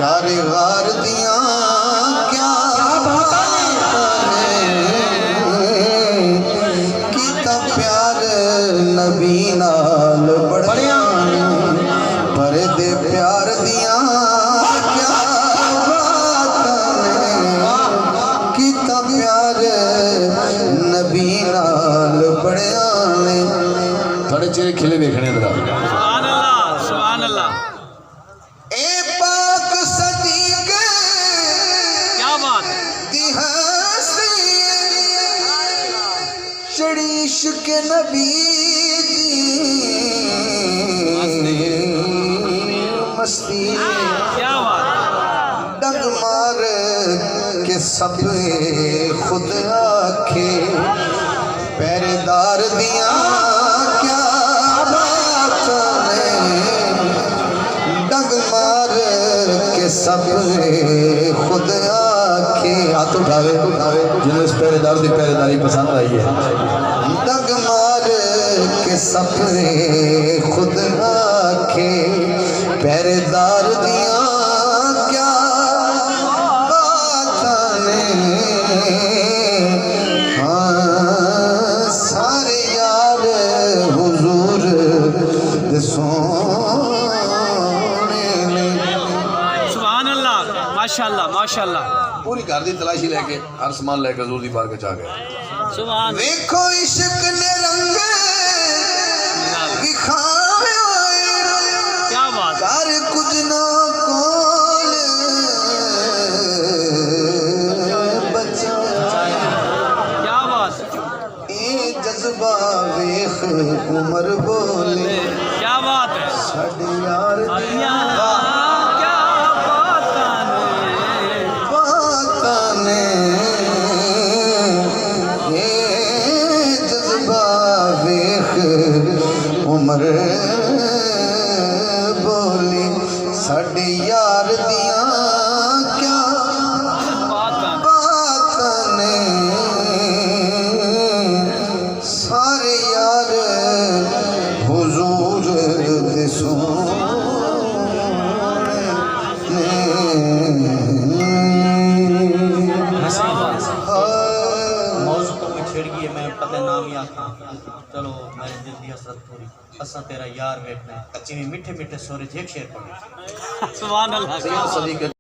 यार गार दिया क्या किता प्यार नबी नाल बड़िया पर दे प्यार दिया क्या किता प्यार नबी नाल बड़िया ने थोड़े चेहरे खिले देखने दरा सुभान अल्लाह सुभान अल्लाह ए पाक सदीक क्या बात चढ़ी इश्क नबी मस्ती क्या बात डग मार के सब खुद आखे पहरेदार दिया क्या बात ने डग मार के सब खुद आखे हाथ उठावे जिन्हें इस पहरेदार की पहरेदारी पसंद आई है डग मार के सब खुद आखे पहरेदार दिया क्या बात ने हाँ सारे यार हुजूर दे सोने ने सुभान अल्लाह माशाल्लाह माशाल्लाह पूरी घर की तलाशी लेके हर समान लेके हजूर दी बारगाह च आ गए सुभान देखो इश्क ने रंग दिखाए क्या बात कर कुछ ना कोल बचा क्या बात ए जज्बा वेख उमर बोले क्या बात है साडे यार क्या बातां ने ए जज्बा वेख उमर बोली साडे यार दिया क्या बात ने सारे यार हुजूर दे मौजू तो मैं छेड़ गई मैं पता नाम ही आखा चलो मेरे दिल की हसरत पूरी असा तेरा यार बैठना अच्छी मीठे मीठे सोरे एक शेर पढ़े सुभान अल्लाह सैयद सदीक